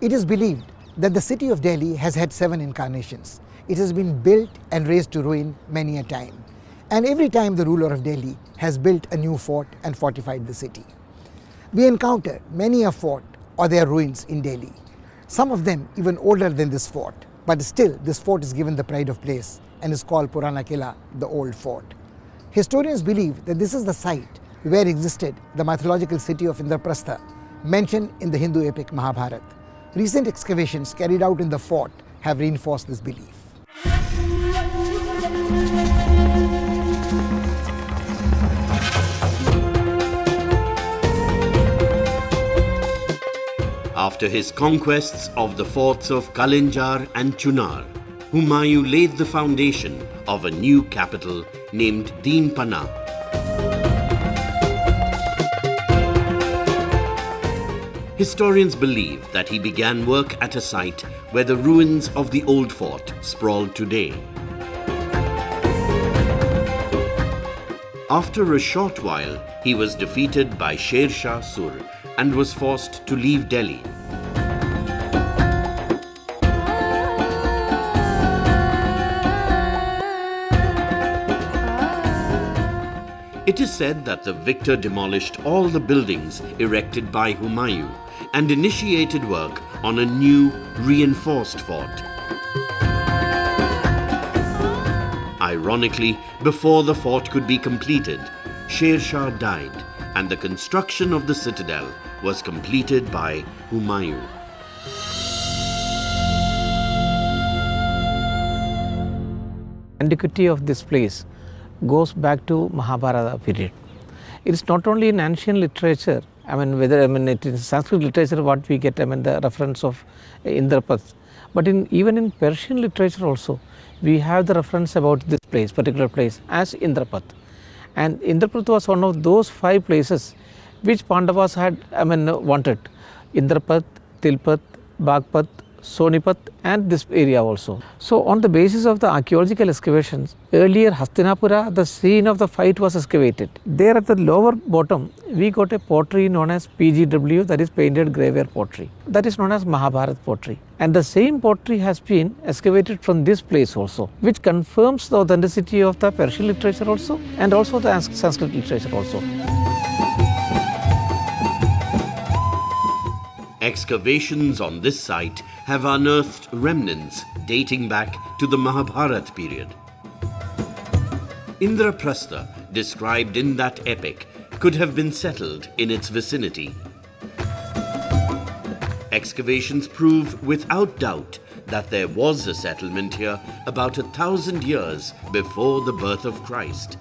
It is believed that the city of Delhi has had 7 incarnations. It has been built and razed to ruin many a time. And every time the ruler of Delhi has built a new fort and fortified the city. We encounter many a fort or their ruins in Delhi. Some of them even older than this fort. But still, this fort is given the pride of place and is called Purana Quila, the old fort. Historians believe that this is the site where existed the mythological city of Indraprastha, mentioned in the Hindu epic Mahabharata. Recent excavations carried out in the fort have reinforced this belief. After his conquests of the forts of Kalinjar and Chunar, Humayun laid the foundation of a new capital named Deenpana. Historians believe that he began work at a site where the ruins of the old fort sprawl today. After a short while, he was defeated by Sher Sur and was forced to leave Delhi. It is said that the victor demolished all the buildings erected by Humayun and initiated work on a new, reinforced fort. Ironically, before the fort could be completed, Sher Shah died and the construction of the citadel was completed by Humayun. Antiquity of this place goes back to Mahabharata period. It is not only in ancient literature, it is Sanskrit literature what we get, the reference of Indraprastha, but even in Persian literature also, we have the reference about this place, particular place as Indraprastha. And Indraprastha was one of those 5 places which Pandavas had wanted. Indraprastha, Tilpat, Bagpat, Sonipat and this area also. So on the basis of the archaeological excavations, earlier Hastinapura, the scene of the fight was excavated. There at the lower bottom, we got a pottery known as PGW, that is painted graveware pottery. That is known as Mahabharata pottery. And the same pottery has been excavated from this place also, which confirms the authenticity of the Persian literature also and also the Sanskrit literature also. Excavations on this site have unearthed remnants dating back to the Mahabharata period. Indraprastha, described in that epic, could have been settled in its vicinity. Excavations prove without doubt that there was a settlement here about 1,000 years before the birth of Christ.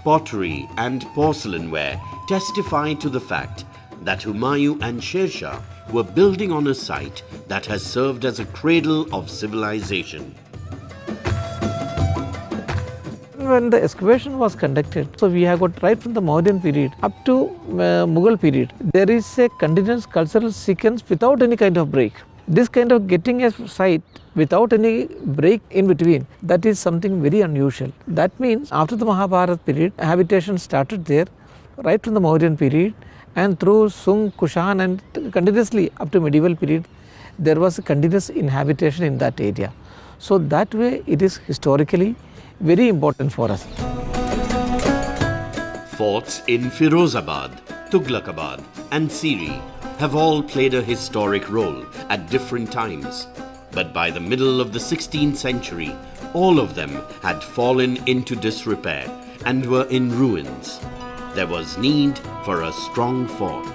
Pottery and porcelainware testify to the fact that Humayun and Sher Shah were building on a site that has served as a cradle of civilization. When the excavation was conducted, so we have got right from the Mauryan period up to Mughal period, there is a continuous cultural sequence without any kind of break. This kind of getting a site without any break in between, that is something very unusual. That means after the Mahabharata period, habitation started there right from the Mauryan period, and through Sung, Kushan and continuously up to medieval period, there was a continuous inhabitation in that area. So that way it is historically very important for us. Forts in Firozabad, Tughlakabad and Siri have all played a historic role at different times. But by the middle of the 16th century, all of them had fallen into disrepair and were in ruins. There was need for a strong fort.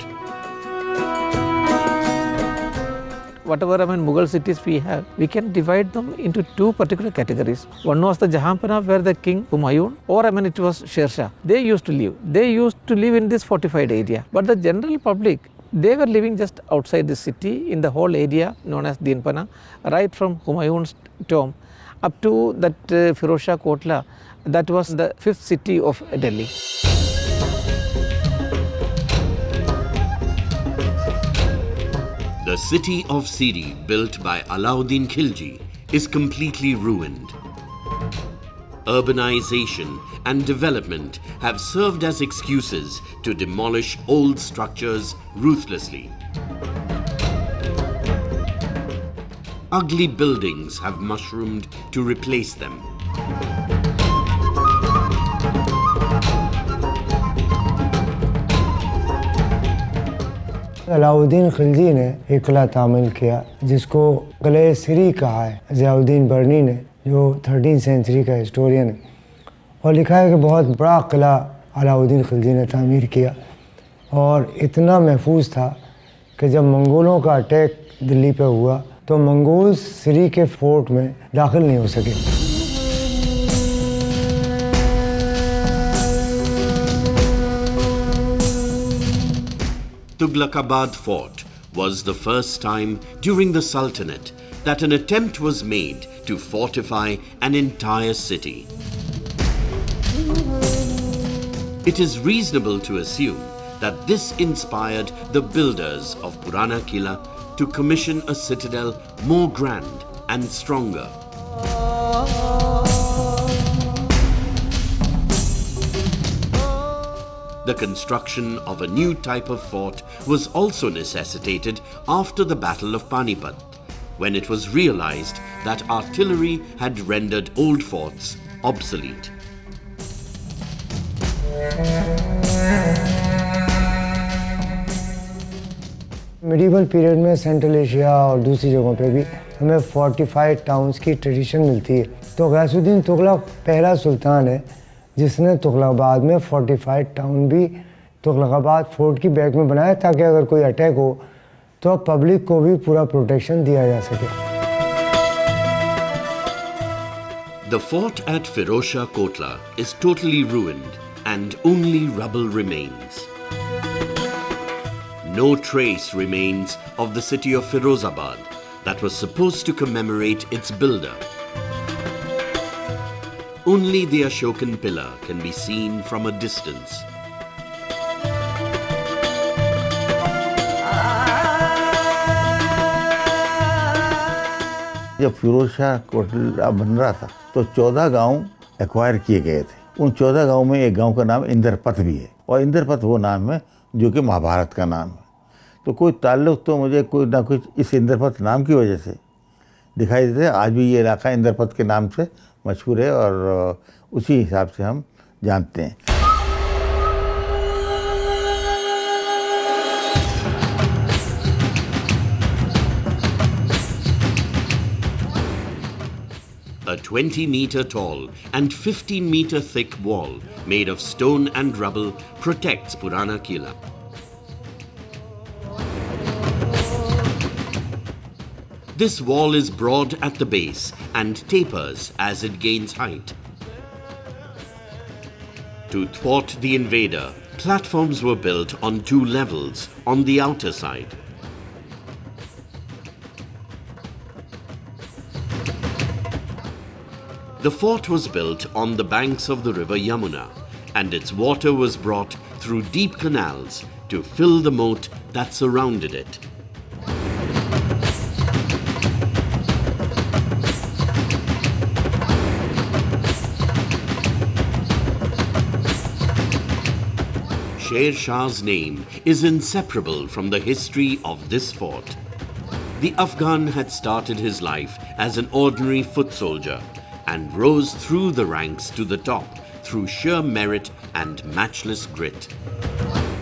Whatever Mughal cities we have, we can divide them into 2 particular categories. One was the Jahanpana, where the king Humayun, or it was Sher Shah, they used to live. They used to live in this fortified area. But the general public, they were living just outside the city in the whole area known as Deenpana, right from Humayun's tomb up to that Firozshah Kotla, that was the 5th city of Delhi. The city of Siri, built by Alauddin Khilji, is completely ruined. Urbanization and development have served as excuses to demolish old structures ruthlessly. ugly buildings have mushroomed to replace them. Alauddin Khilji ने एक किला तामील किया जिसको किले सिरी कहा है ज़ियाउद्दीन बर्नी ने, जो 13वीं century का हिस्टोरियन है, और लिखा है कि बहुत बड़ा किला अलाउद्दीन खिलजी ने तामीर किया और इतना महफूज था कि जब मंगोलों का अटैक दिल्ली पे हुआ तो मंगोल्स सिरी के फोर्ट में दाखिल नहीं हो सके। Tughlaqabad Fort was the first time during the Sultanate that an attempt was made to fortify an entire city. It is reasonable to assume that this inspired the builders of Purana Quila to commission a citadel more grand and stronger. The construction of a new type of fort was also necessitated after the Battle of Panipat, when it was realized that artillery had rendered old forts obsolete. Medieval period में central Asia और दूसरी जगहों पे भी हमें fortified towns की tradition मिलती है। तो गयासुद्दीन तुगलक पहला सुल्तान है जिसने तुगलकाबाद में फोर्टिफाइड टाउन भी तुगलकाबाद फोर्ट की बैक में बनाया ताकि अगर कोई अटैक हो तो पब्लिक को भी पूरा प्रोटेक्शन दिया जा सके। The fort at Firozshah Kotla is totally ruined and only rubble remains. No trace remains of the city of Firozabad that was supposed to commemorate its builder. Only the Ashokan pillar can be seen from a distance. जब फिरोजशाह कोटला बन रहा था तो 14 गांव acquire किए गए थे। उन 14 गांव में एक गांव का नाम इंद्रपत भी है और इंद्रपत वो नाम है जो कि महाभारत का नाम है। तो कोई ताल्लुक तो मुझे कोई ना कुछ इस इंद्रपत नाम की वजह से दिखाई देता है। आज भी ये इलाका इंद्रपत के नाम से मशहूर है और उसी हिसाब से हम जानते हैं। A 20-meter tall and 15-meter thick wall made of stone and rubble protects Purana Quila. This wall is broad at the base and tapers as it gains height. To thwart the invader, platforms were built on 2 levels on the outer side. The fort was built on the banks of the river Yamuna, and its water was brought through deep canals to fill the moat that surrounded it. Sher Shah's name is inseparable from the history of this fort. The Afghan had started his life as an ordinary foot soldier and rose through the ranks to the top through sheer merit and matchless grit.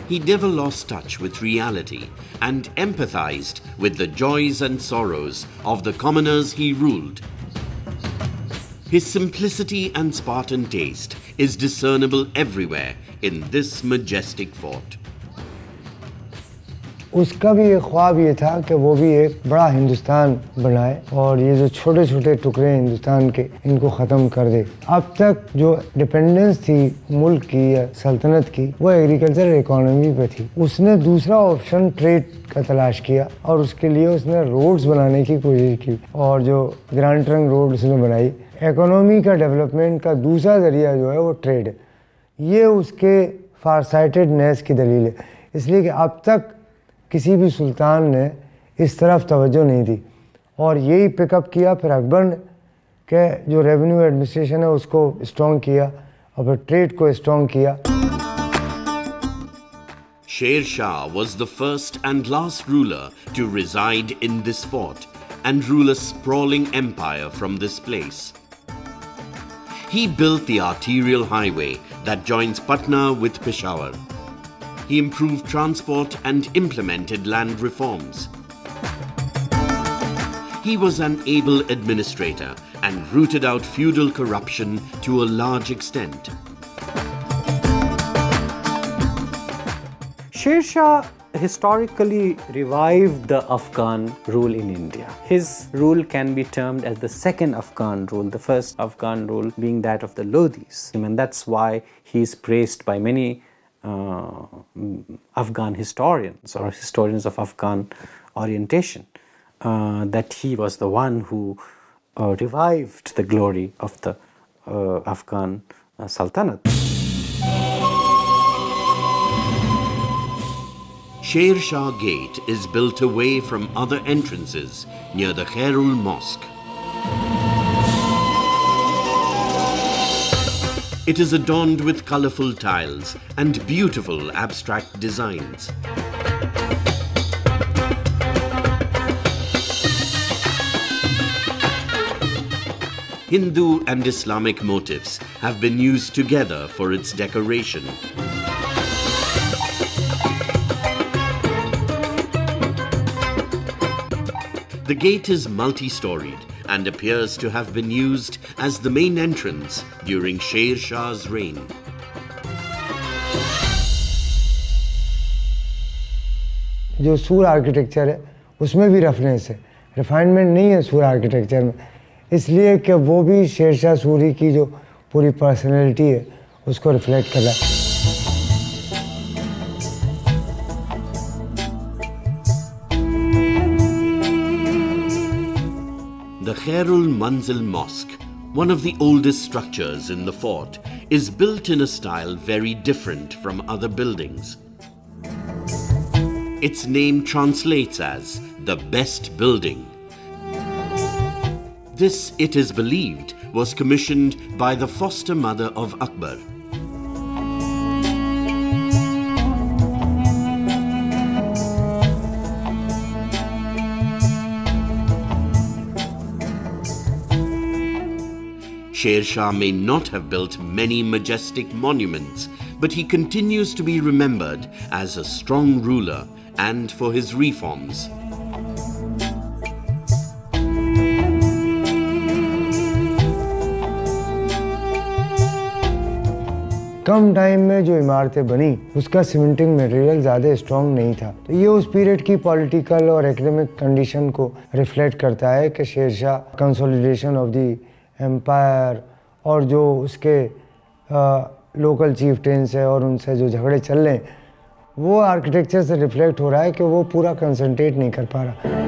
He never lost touch with reality and empathized with the joys and sorrows of the commoners he ruled. His simplicity and Spartan taste is discernible everywhere in this majestic fort. उसका भी एक ख्वाब ये था कि वो भी एक बड़ा हिंदुस्तान बनाए और ये जो छोटे छोटे टुकड़े हैं हिंदुस्तान के इनको ख़त्म कर दे। अब तक जो डिपेंडेंस थी मुल्क की या सल्तनत की वो एग्रीकल्चर इकोनॉमी पे थी। उसने दूसरा ऑप्शन ट्रेड का तलाश किया और उसके लिए उसने रोड्स बनाने की कोशिश की और जो ग्रैंड ट्रंक रोड उसने बनाई। इकोनॉमी का डेवलपमेंट का दूसरा ज़रिया जो है वो ट्रेड है। ये उसके फारसाइटेडनेस की दलील है, इसलिए कि अब तक किसी भी सुल्तान ने इस तरफ तवज्जो नहीं दी और यही पिकअप किया। फिर अकबर ने के जो रेवेन्यू एडमिनिस्ट्रेशन है उसको स्ट्रॉन्ग किया और फिर ट्रेड को स्ट्रॉन्ग किया। Sher Shah was the first and last ruler to reside in this fort and rule a sprawling empire from this place. He built the arterial highway that joins Patna with Peshawar. He improved transport and implemented land reforms. He was an able administrator and rooted out feudal corruption to a large extent. Sher Shah historically revived the Afghan rule in India. His rule can be termed as the second Afghan rule, the first Afghan rule being that of the Lodhis. And that's why he is praised by many Afghan historians or historians of Afghan orientation, that he was the one who revived the glory of the Afghan Sultanate. Sher Shah Gate is built away from other entrances near the Heron Mosque. It is adorned with colorful tiles and beautiful abstract designs. Hindu and Islamic motifs have been used together for its decoration. The gate is multi-storied and appears to have been used as the main entrance during Sher Shah's reign. जो सूर architecture है उसमें भी reference है, refinement नहीं है सूर architecture में, इसलिए कि वो भी शेर शाह सूरी की जो पूरी पर्सनैलिटी है उसको रिफ्लेक्ट कर रहा है. The Heron Manzil Mosque, one of the oldest structures in the fort, is built in a style very different from other buildings. Its name translates as the best building. This, it is believed, was commissioned by the foster mother of Akbar. Sher Shah may not have built many majestic monuments, but he continues to be remembered as a strong ruler and for his reforms. Come time में जो इमारतें बनी उसका cementing material ज़्यादा strong नहीं था, तो ये उस पीरियड की पॉलिटिकल और एकेडमिक कंडीशन को रिफ्लेक्ट करता है कि Sher Shah consolidation of the empire और जो उसके लोकल चीफ्टेंस है और उनसे जो झगड़े चल रहे हैं वो आर्किटेक्चर से रिफ्लेक्ट हो रहा है कि वो पूरा कंसंट्रेट नहीं कर पा रहा.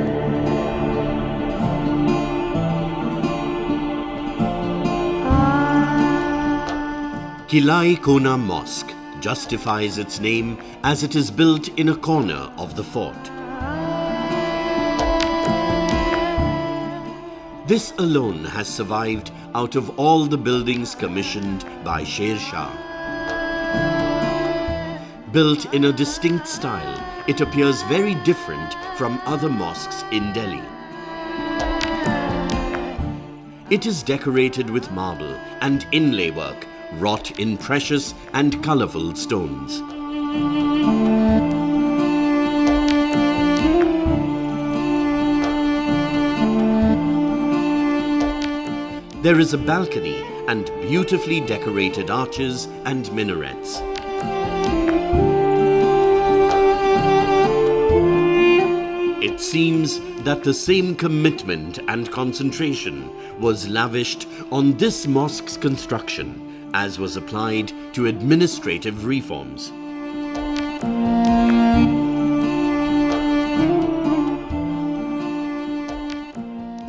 Qila Kona Mosque justifies its name as it is built in a corner of the fort. This alone has survived out of all the buildings commissioned by Sher Shah. Built in a distinct style, it appears very different from other mosques in Delhi. It is decorated with marble and inlay work wrought in precious and colorful stones. There is a balcony and beautifully decorated arches and minarets. It seems that the same commitment and concentration was lavished on this mosque's construction as was applied to administrative reforms.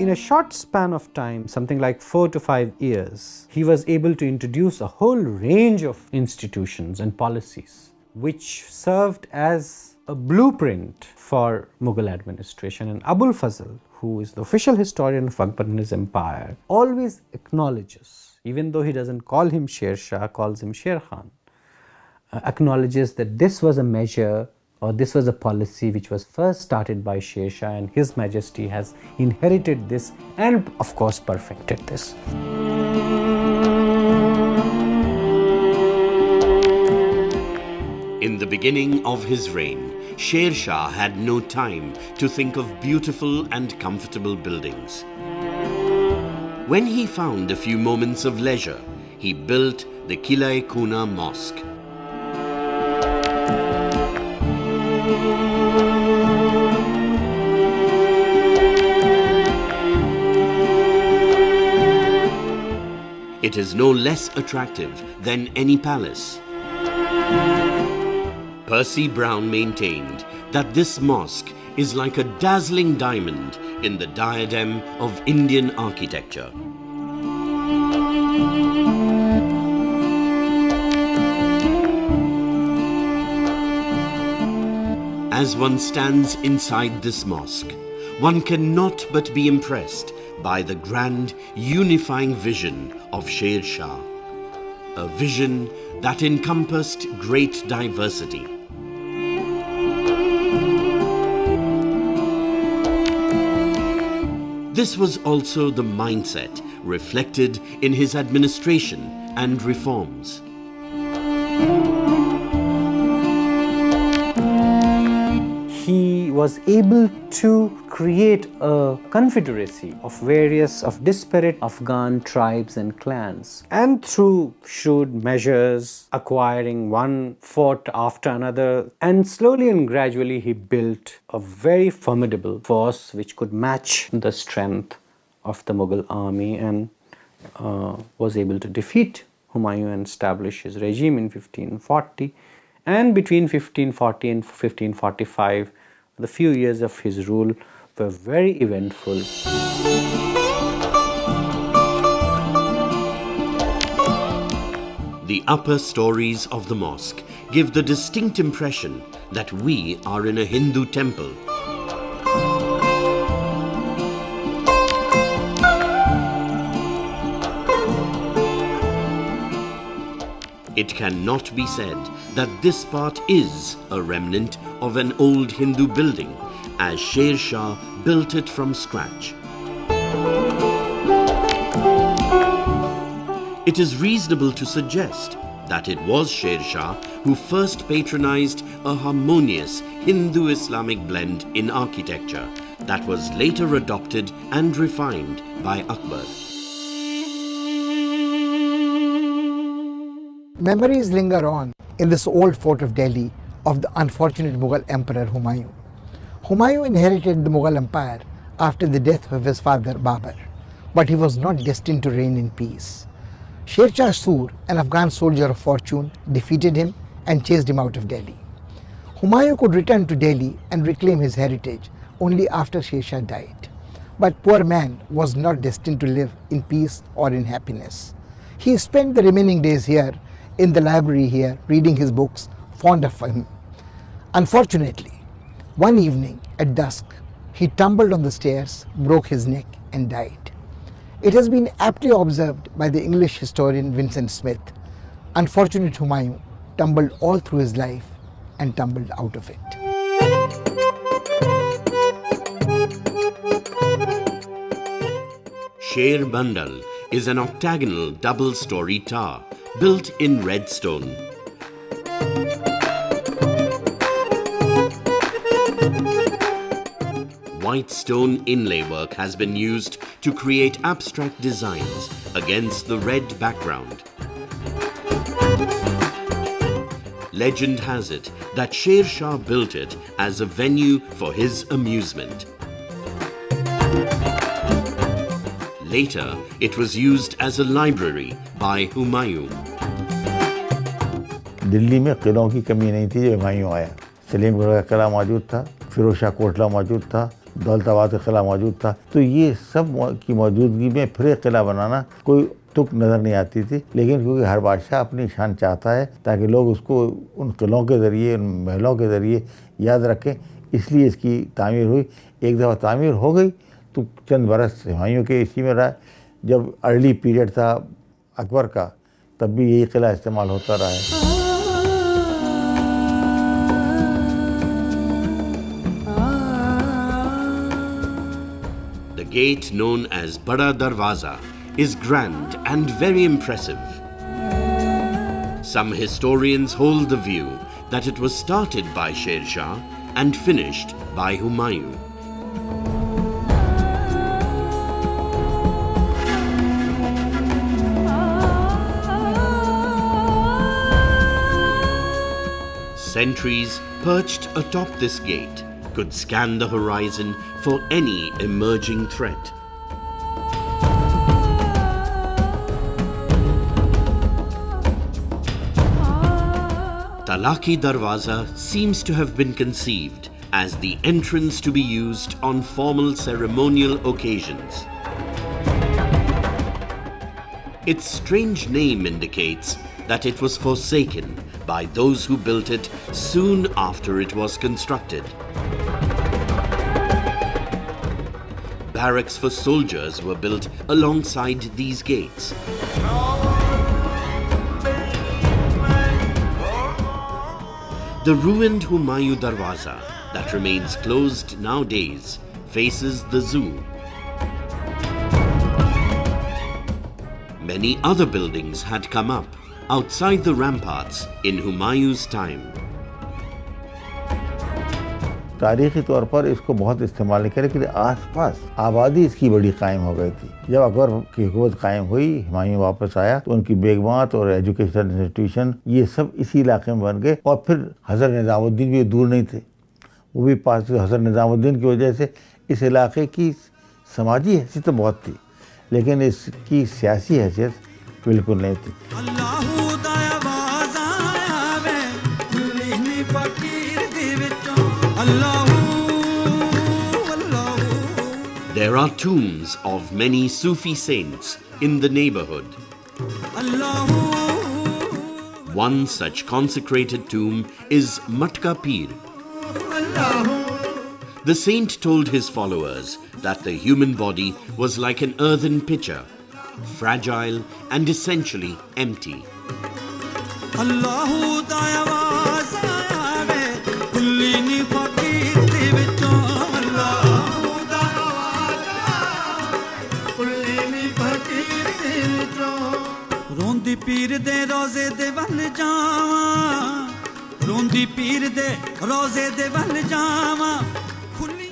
In a short span of time, something like 4 to 5 years, he was able to introduce a whole range of institutions and policies which served as a blueprint for Mughal administration. And Abul Fazl, who is the official historian of Akbar and his empire, always acknowledges, even though he doesn't call him Sher Shah, calls him Sher Khan, acknowledges that this was a measure or this was a policy which was first started by Sher Shah, and His Majesty has inherited this and of course perfected this. In the beginning of his reign, Sher Shah had no time to think of beautiful and comfortable buildings. When he found a few moments of leisure, he built the Qila Mosque. It is no less attractive than any palace. Percy Brown maintained that this mosque is like a dazzling diamond in the diadem of Indian architecture. As one stands inside this mosque, one cannot but be impressed by the grand unifying vision of Sher Shah, a vision that encompassed great diversity. This was also the mindset reflected in his administration and reforms. He was able to create a confederacy of disparate Afghan tribes and clans, and through shrewd measures, acquiring one fort after another, and slowly and gradually he built a very formidable force which could match the strength of the Mughal army, and was able to defeat Humayun and establish his regime in 1540. And between 1540 and 1545, the few years of his rule were very eventful. The upper stories of the mosque give the distinct impression that we are in a Hindu temple. It cannot be said that this part is a remnant of an old Hindu building, as Sher Shah built it from scratch. It is reasonable to suggest that it was Sher Shah who first patronized a harmonious Hindu-Islamic blend in architecture that was later adopted and refined by Akbar. Memories linger on in this old fort of Delhi of the unfortunate Mughal Emperor Humayun. Humayun inherited the Mughal Empire after the death of his father Babur, but he was not destined to reign in peace. Sher Shah Sur, an Afghan soldier of fortune, defeated him and chased him out of Delhi. Humayun could return to Delhi and reclaim his heritage only after Sher Shah died. But poor man was not destined to live in peace or in happiness. He spent the remaining days here in the library here, reading his books, fond of him. Unfortunately, one evening at dusk, he tumbled on the stairs, broke his neck and died. It has been aptly observed by the English historian Vincent Smith. Unfortunate Humayun tumbled all through his life and tumbled out of it. Sher Bandal is an octagonal double-story tower built in red stone. White stone inlay work has been used to create abstract designs against the red background. Legend has it that Sher Shah built it as a venue for his amusement. Later, it was used as a library by Humayun. Delhi में किलों की कमी नहीं थी जब हुमायूं आया। सलीमगढ़ का किला मौजूद था, फिरोज शाह कोटला मौजूद था, दौलताबाद का किला मौजूद था। तो ये सब की मौजूदगी में फिर एक किला बनाना कोई तुक नज़र नहीं आती थी, लेकिन क्योंकि हर बादशाह अपनी शान चाहता है ताकि लोग उसको उन किलों के ज़रिए, उन महलों के ज़रिए याद रखें, इसलिए इसकी तामीर हुई। एक दफ़ा तामीर हो गई तो चंद बरस हुमायूं के इसी में रहा। जब अर्ली पीरियड था अकबर का, तब भी यही किला इस्तेमाल होता रहा है। gate known as Bada Darwaza is grand and very impressive. Some historians hold the view that it was started by Sher Shah and finished by Humayun. Sentries perched atop this gate could scan the horizon for any emerging threat. Talaki Darwaza seems to have been conceived as the entrance to be used on formal ceremonial occasions. Its strange name indicates that it was forsaken by those who built it soon after it was constructed. Barracks for soldiers were built alongside these gates. The ruined Humayun Darwaza that remains closed nowadays faces the zoo. Many other buildings had come up outside the ramparts in Humayun's time. तारीखी तौर पर इसको बहुत इस्तेमाल नहीं किया, लेकिन आसपास आबादी इसकी बड़ी कायम हो गई थी। जब अकबर की हुकूमत कायम हुई, हुमायूं वापस आया, तो उनकी बेगमात और एजुकेशन इंस्टीट्यूशन ये सब इसी इलाके में बन गए। और फिर हज़रत निज़ामुद्दीन भी दूर नहीं थे, वो भी पास थे। हज़रत निज़ामुद्दीन की वजह से इस इलाके की समाजी हैसियत तो बहुत थी, लेकिन इसकी सियासी हैसियत बिल्कुल नहीं थी। There are tombs of many Sufi saints in the neighborhood. One such consecrated tomb is Matka Pir. The saint told his followers that the human body was like an earthen pitcher, fragile and essentially empty.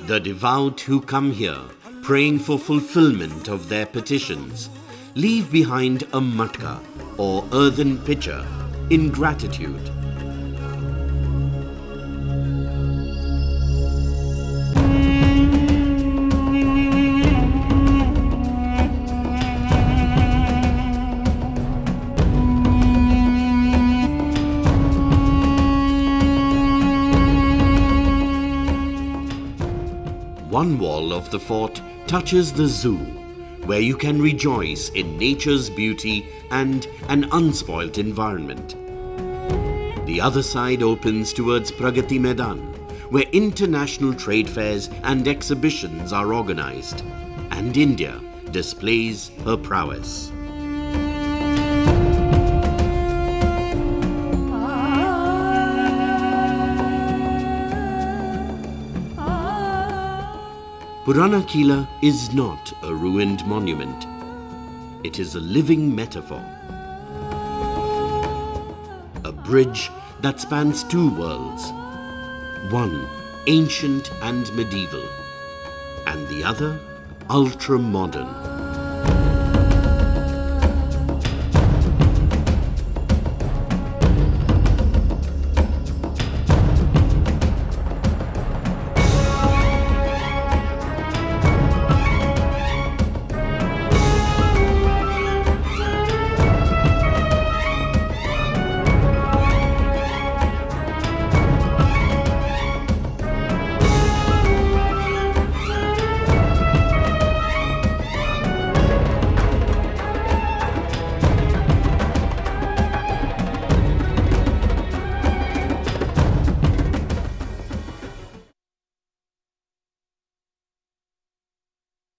The devout who come here, praying for fulfillment of their petitions, leave behind a matka or earthen pitcher in gratitude. One wall of the fort touches the zoo, where you can rejoice in nature's beauty and an unspoilt environment. The other side opens towards Pragati Maidan, where international trade fairs and exhibitions are organized, and India displays her prowess. Purana Quila is not a ruined monument. It is a living metaphor. A bridge that spans two worlds. One ancient and medieval, and the other ultra-modern.